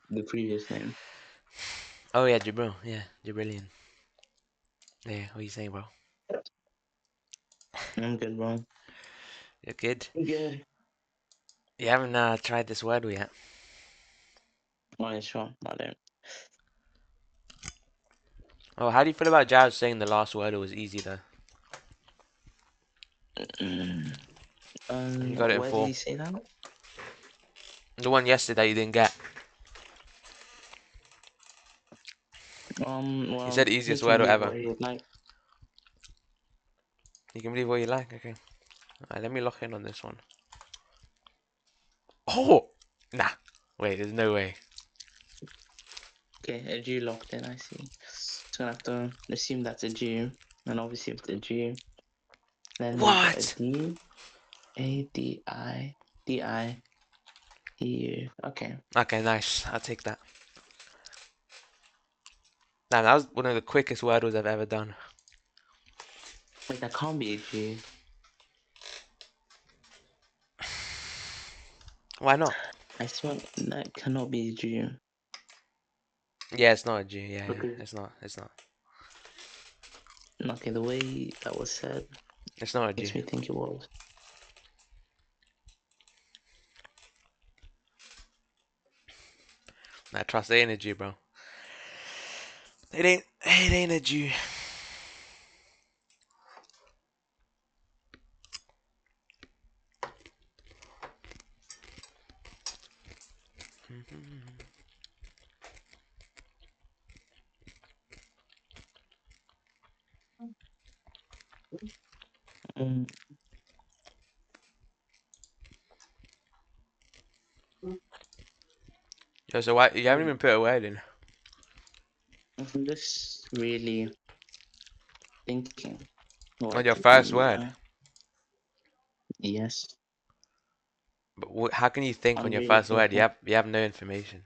the previous name. Oh yeah, Jabril. Yeah, Jabrillion. Yeah, what are you saying, bro? I'm good, bro. You're good. Good. You haven't tried this Wordle yet. Oh, yeah, sure. I don't. Oh, how do you feel about Jazz saying the last Wordle was easy though? He got it in Where did four. he say that? The one yesterday you didn't get. He Well, said he easiest can Wordle believe ever. what he would like. You can believe what you like. Okay. Alright, let me lock in on this one. Oh! Nah. Wait, there's no way. Okay, a Jew locked in, I see. So I have to assume that's a Jew. And obviously, if it's a Jew, then we got a What? D, A, D, I, D, I, D, U. Okay. Okay, nice. I'll take that. Nah, that was one of the quickest Wordles I've ever done. Wait, that can't be a Jew. Why not? I swear that cannot be a Jew. Yeah, it's not a G. Yeah, yeah. Okay. It's not. It's not. Okay, the way that was said It's not a makes G. me think it was. Nah, trust it ain't a G, bro. It ain't a G. Mm, Yo, so why you haven't even put a word in? I'm just really thinking On what your to first do. word. Yes, But how can you think on I'm your really first word? thinking. You have no information.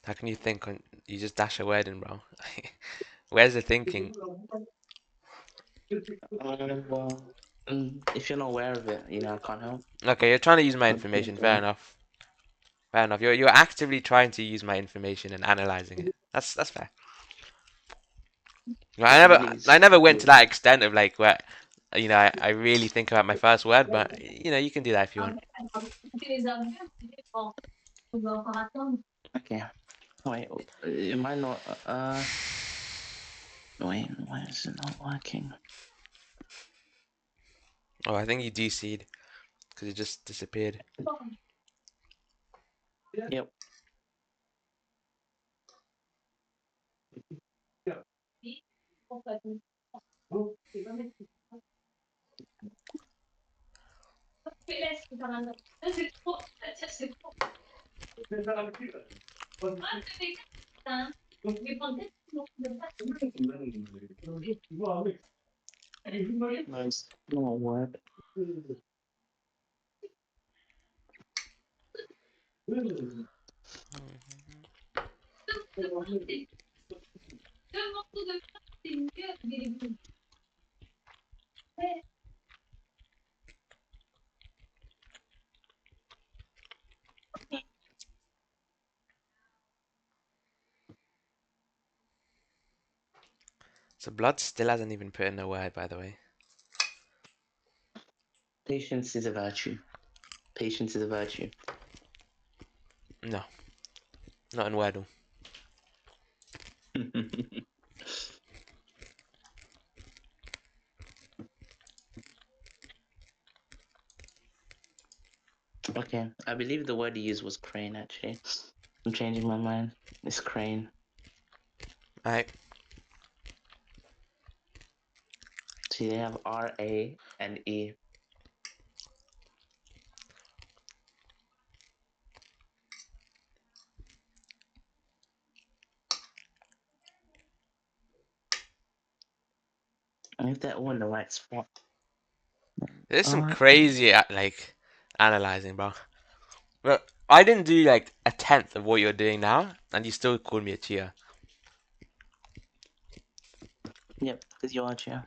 How can you think on? You just dash a word in, bro. Where's the thinking? Well, if you're not aware of it, I can't help. Okay, you're trying to use my But, information. Fair enough. Fair enough. You're actively trying to use my information and analyzing it. That's fair. I please, never went to please. that extent of like where I really think about my first word, but you can do that if you want. Okay. Wait, am I not? Wait, why is it not working? Oh, I think you DC'd because it just disappeared. Yep. Nice. Not work. So blood still hasn't even put in a word, by the way. Patience is a virtue. Patience is a virtue. No, not in Wordle. Okay, I believe the word he used was crane. Actually, I'm changing my mind. It's crane. Alright. See, they have R A and E. And if they're all in the right spot. There's some R crazy like analyzing, bro. But I didn't do like a tenth of what you're doing now, and you still called me a cheater. Yep, because you're yeah.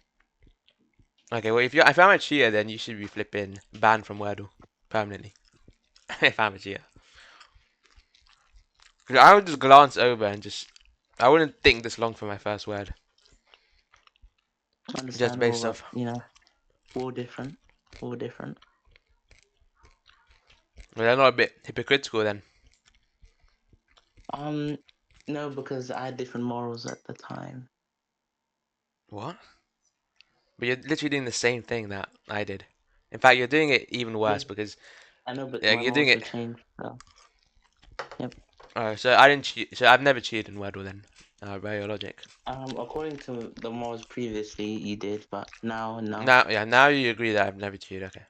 Okay, well if I'm a cheater, then you should be flipping banned from Wordle permanently. If I'm a cheater. 'Cause I would just glance over and just, I wouldn't think this long for my first word, just Understandable, based but off. all different, all different. But they're not a bit hypocritical then. Um, no, because I had different morals at the time. What? But you're literally doing the same thing that I did. In fact, you're doing it even Yeah, worse because I know, but yeah, my you're doing morals have it. changed. So, yep. So I didn't cheat. So I've never cheated in Wordle then. By your logic. According to the morals previously, you did, but now, no. Now, yeah, now you agree that I've never cheated. Okay,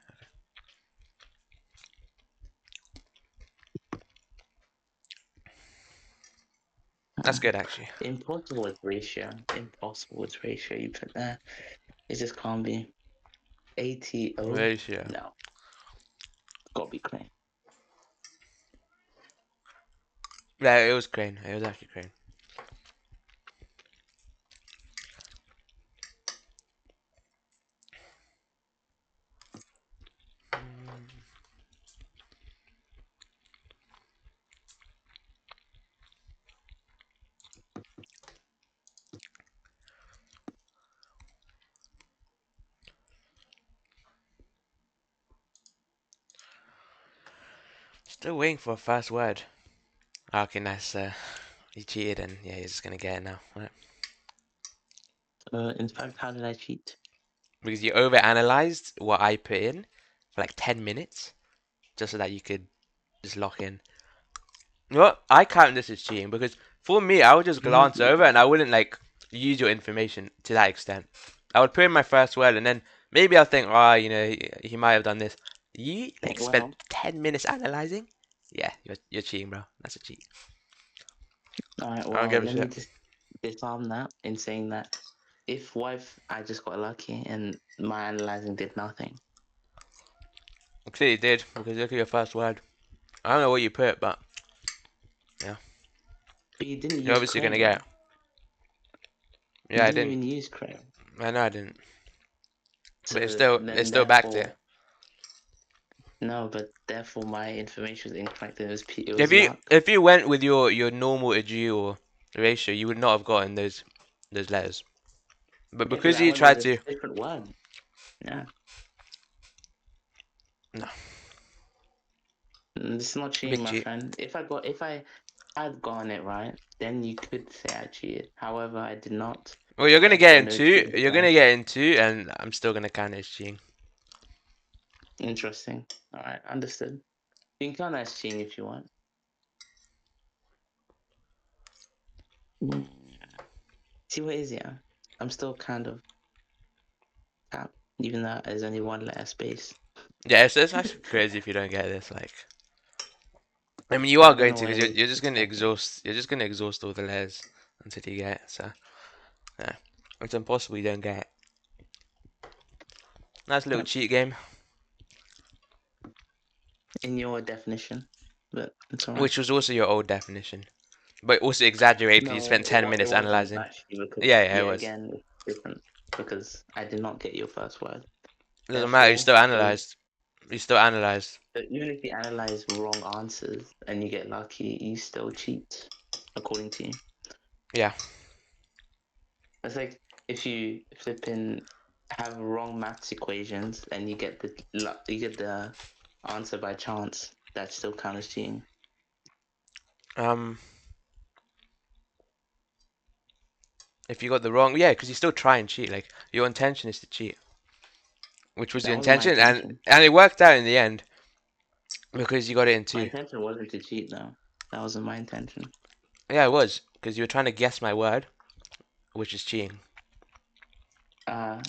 that's good actually. Impossible with ratio. Impossible with ratio. You put there. It just can't be. ATO? Ratio. No. Gotta be clean. Yeah, it was Crane. It was actually Crane. Still waiting for a first word. Okay, nice. You cheated and yeah, you're just gonna get it now. Right? In fact, how did I cheat? Because you overanalyzed what I put in for like 10 minutes just so that you could just lock in. Well, I count this as cheating because for me, I would just glance over and I wouldn't like use your information to that extent. I would put in my first word and then maybe I'll think, oh, he might have done this. You like spent Well, 10 minutes analyzing? Yeah, you're cheating, bro. That's a cheat. alright, I don't well, give a let me shit. just disarm that in saying that if wife, I just got lucky and my analyzing did nothing. Clearly did because look at your first word. I don't know what you put, but yeah, But you didn't you're use obviously gonna Crane. get it. You Yeah, I didn't didn't. even use Crane. I know I didn't. But it's So still it's then, still back there. therefore, no, but therefore my information was incorrect. It If was you luck. if you went with your normal ag or ratio, you would not have gotten those letters. But Yeah, because because I you went with tried a to, different word. Yeah. no, This is not cheating, big my cheat. friend. If I had gotten it right, then you could say I cheated. However, I did not. Well, you're gonna get Therefore, no into cheating you're there. gonna get into, and I'm still gonna count it as cheating. Interesting. All right, understood. You can count that as cheating if you want. Mm. See what is, yeah? I'm still kind of cap, even though there's only one letter space. Yeah, it's actually crazy if you don't get this. Like, I mean, you I are don't going know to what because it is. you're just gonna exhaust. You're just gonna exhaust all the letters until you get it. So yeah, it's impossible you don't get it. Nice little Yep. cheat game, In your definition, but it's alright. which was also your old definition, but also exaggerated because you No, spent 10 it minutes wasn't analyzing. actually because Yeah, yeah, it yeah, was. again, it's different because I did not get your first word. It doesn't matter. You Therefore, still it was analyzed. You still analyzed. even if you analyze wrong answers and you get lucky, you still cheat, according to you. Yeah. It's like if you flip in have wrong maths equations and you get the answer by chance, that still counts as cheating. Um, if you got the wrong, yeah, because you still try and cheat. Like your intention is to cheat, which was your That wasn't my intention, and intention. and it worked out in the end because you got it in My two. intention wasn't to cheat though. That wasn't my intention. Yeah, it was because you were trying to guess my word, which is cheating.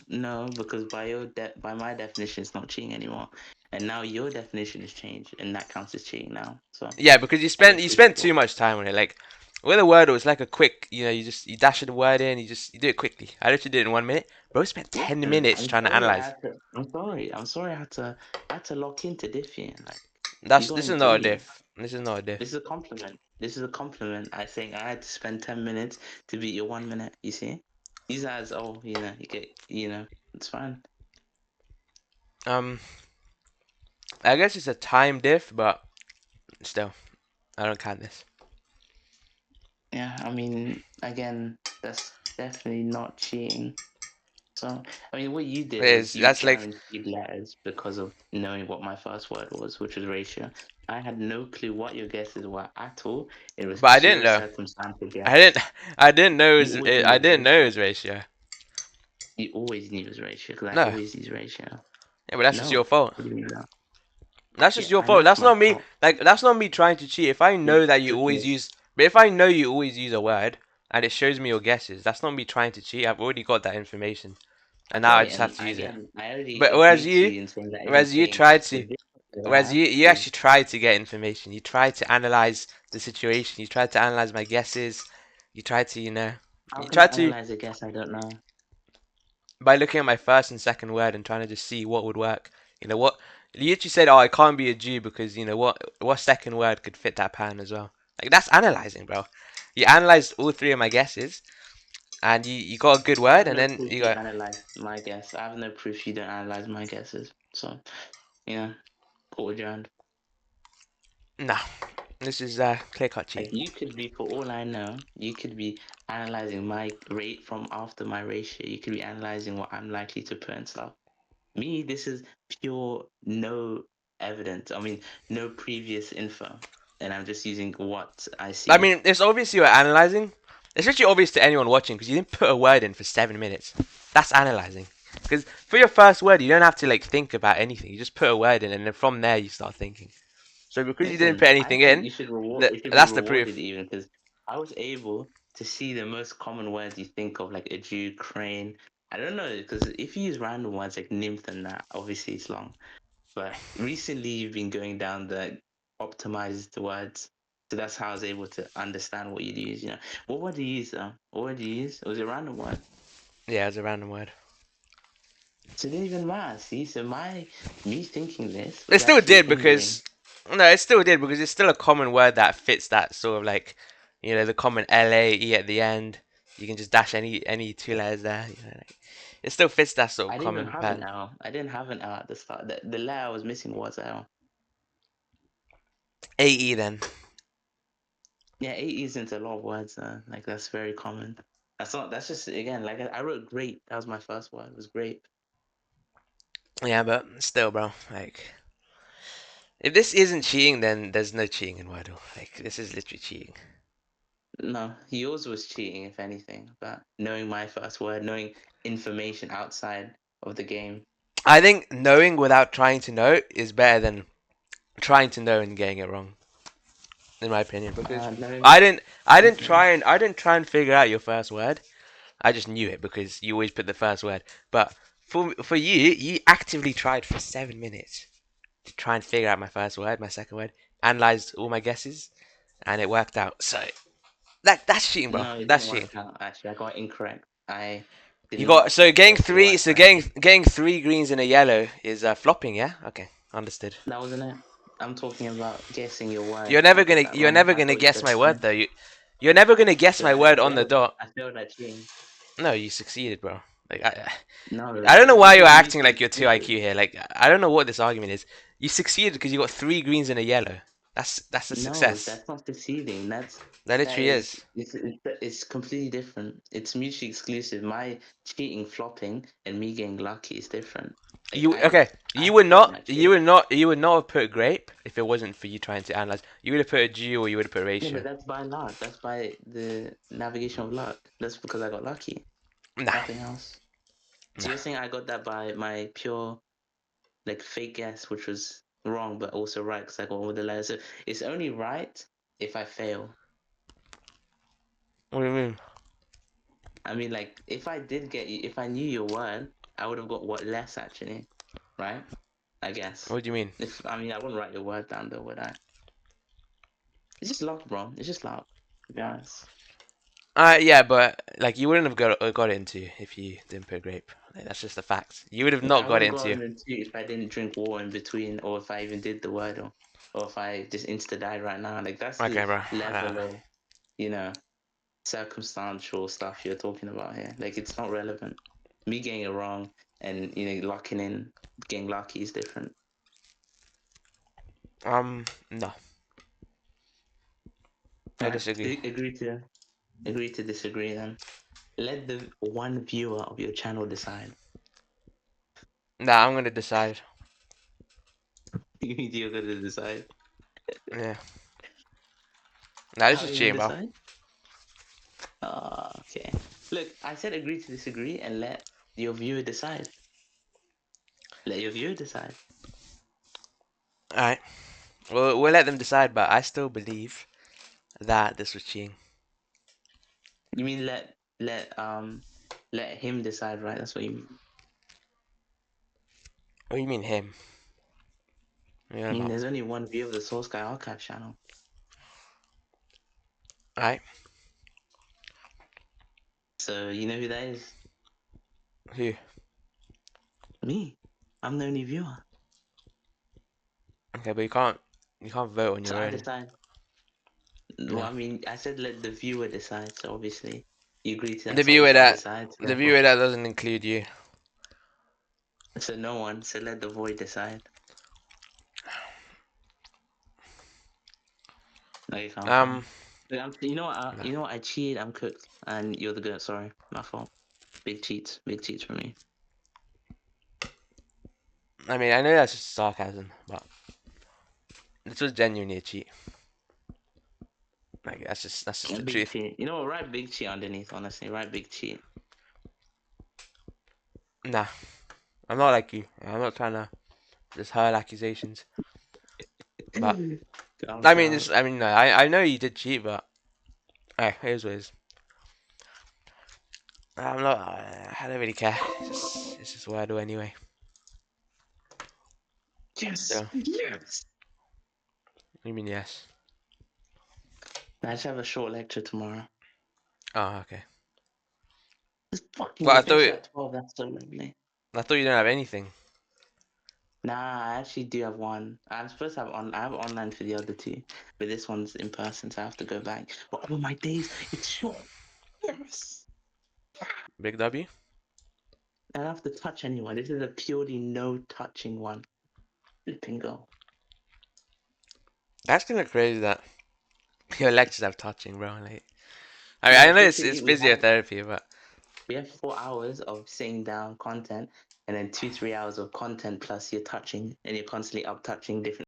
No, because by my definition, it's not cheating anymore. And now your definition has changed, and that counts as cheating now. So Yeah, because you I spent guess you we spent too swap. much time on it. Like with a word, it was like a quick. You dash the word in. You do it quickly. I literally did it in 1 minute. Bro spent 10 minutes I'm trying to sorry. analyze. I'm sorry. I'm sorry. I had to lock into Diffie. Like you That's gotta This is enjoy not a you. diff. This is not a This diff. is a compliment. This is a compliment. I think I had to spend 10 minutes to beat your 1 minute. You see, these guys. Oh, you get. It's fine. Um, I guess it's a time diff, but still, I don't count this. Yeah, I mean, again, that's definitely not cheating. So, I mean, what you did It was is. you That's like, guaranteed letters because of knowing what my first word was, which was ratio. I had no clue what your guesses were at all. It was but I didn't pure know. circumstantial I guess. didn't. I didn't know. You always knew I it was didn't know it ratio. was ratio. You always knew it was ratio because I No. always use ratio. Yeah, but that's just your No, fault. what do you mean that? That's just Yeah, your I know fault. it's That's my not me. fault. Like that's not me trying to cheat. If I It's know that you always goodness. use, but if I know you always use a word and it shows me your guesses, that's not me trying to cheat. I've already got that information, and now I Okay, just have and to use it. again, I already But agreed to you in saying that whereas you everything, tried the to, difference that I whereas have you is actually tried to get information. You tried to analyze the situation. You tried to analyze my guesses. You tried to, how you can I tried to analyze a guess I don't know? by looking at my first and second word and trying to just see what would work. You know what? You actually said, "Oh, it can't be a Jew because what second word could fit that pattern as well." Like that's analyzing, bro. You analyzed all three of my guesses, and you got a good I word, have and no then proof you you got analyze my guess. I have no proof you don't analyze my guesses. So, yeah, caught adjourned. no. This is clear cut Like cheating. you could be, for all I know, you could be analyzing my rate from after my ratio. You could be analyzing what I'm likely to put and stuff. Me, this is pure no evidence. I mean, no previous info, and I'm just using what I I see. mean, it's obvious you were analyzing. It's actually obvious to anyone watching because you didn't put a word in for 7 minutes. That's analyzing. Because for your first word, you don't have to like think about anything. You just put a word in, and then from there you start thinking. So because you didn't put Listen, I anything think in, you should reward. It should be that's the rewarded proof. even because I was able to see the most common words you think of, like a Jew, crane. I don't know because if you use random words like nymph and that, obviously it's long. But recently you've been going down the optimized words, so that's how I was able to understand what you'd use. What word do you use though? What word do you use? Was it a random word? Yeah, it's a random word. So it didn't even matter. See, so my me thinking this It was still actually did hindering. because no, it still did because it's still a common word that fits that sort of like the common LAE at the end. You can just dash any two letters there. Like, it still fits that sort of I didn't even common have an pattern. L. I didn't have an L at the start. The letter I was missing was L. AE then. Yeah, eight isn't a lot of words. Like that's very common. That's not. That's just again. Like I wrote grape. That was my first word. Was grape. Yeah, but still, bro. Like, if this isn't cheating, then there's no cheating in Wordle. Like, this is literally cheating. No, yours was cheating, if anything. But knowing my first word, knowing information outside of the game. I think knowing without trying to know is better than trying to know and getting it wrong, in my opinion. Because Knowing. Okay. I didn't try and figure out your first word. I just knew it because you always put the first word. But for you, you actively tried for 7 minutes to try and figure out my first word, my second word, analyzed all my guesses, and it worked out. So that's cheating, bro. No, it That's didn't cheating. work out. Actually, I got it incorrect. I did You got not so getting guess your three. word So correctly. getting three greens and a yellow is flopping. Yeah. Okay. Understood. That wasn't it. I'm talking about guessing your word. You're I never got gonna that you're wrong. never I gonna thought you guess said my word crane. though. You're never gonna guess So my I word on the failed. dot. I failed at cheating. No, you succeeded, bro. Like No, I don't know because why this you're is acting mutually like you're two exclusive. IQ here. Like I don't know what this argument is. You succeeded because you got three greens and a yellow. That's a No, success. that's not succeeding. That That literally is is. it's completely different. It's mutually exclusive. My cheating flopping and me getting lucky is different. Like You okay? I failed naturally. You would not have put grape if it wasn't for you trying to analyze. You would have put a G or you would have put Yeah, ratio. but that's by luck. That's by the navigation of luck. That's because I got lucky. Nah, Nothing else. So nah. you're saying I got that by my pure like fake guess, which was wrong, but also right because I got all the letters. So it's only right if I fail. What do you mean? I mean, like if I did get you, if I knew your word, I would have got what less actually, right? I guess. What do you mean? If I mean, I wouldn't write your word down though, would I? It's just luck, bro. It's just luck. To be honest. Yeah, but like you wouldn't have got into if you didn't put grape. Like, that's just a fact. You would have Yeah, not I got would have into. gotten into if I didn't drink water in between, or if I even did the word, or if I just insta died right now. Like that's the Okay, bro. level of you know circumstantial stuff you're talking about here. Like it's not relevant. Me getting it wrong and locking in, getting lucky is different. No, I All right, disagree. agree to. Agree to disagree then. Let the one viewer of your channel decide. Nah, I'm gonna decide. You're gonna decide. Yeah. Nah, this How are is you gonna cheating, bro. decide? Okay. Look, I said agree to disagree and let your viewer decide. Let your viewer decide. Alright. We'll let them decide, but I still believe that this was cheating. You mean let him decide, right? That's what you mean. What do you mean him? What are you on I mean, about? there's only one view of the Source Guy Archive channel. Alright. So you know who that is? Who? Me. I'm the only viewer. Okay, but you can't vote on So your I own. decide. Well, Yeah. I mean, I said let the viewer decide. So obviously, you agree to The that. So viewer obviously, I'll that decide. the Therefore, viewer that doesn't include you. so no one. So let the void decide. Okay, calm, Um. calm. Look, you know what? Nah. You know what? I cheated. I'm cooked, and you're the good. Sorry, my fault. Big cheats. Big cheats for me. I mean, I know that's just sarcasm, but this was genuinely a cheat. Like that's just A the big truth. cheat. You know what? Write big cheat underneath. Honestly, write big cheat. Nah, I'm not like you. I'm not trying to just hurl accusations. But Calm, I mean, calm. this. I mean, no, I know you did cheat, but hey, here's what it is. I'm not. I don't really care. It's just Wordle anyway. Yes, So, yes. you mean yes? I just have a short lecture tomorrow. Oh, okay. Just fucking But we finish at 12. That's so lovely. I thought you didn't have anything. Nah, I actually do have one. I'm supposed to have on. I have online for the other two, but this one's in person, so I have to go back. But over my days, it's short. Yes. Big W. I don't have to touch anyone. This is a purely no touching one. Flipping go. That's kind of crazy that your lectures have touching, bro. Like, I mean, No, I know it's it's literally physiotherapy, but we have 4 hours of sitting down content, and then 2 3 hours of content plus you're touching and you're constantly up touching different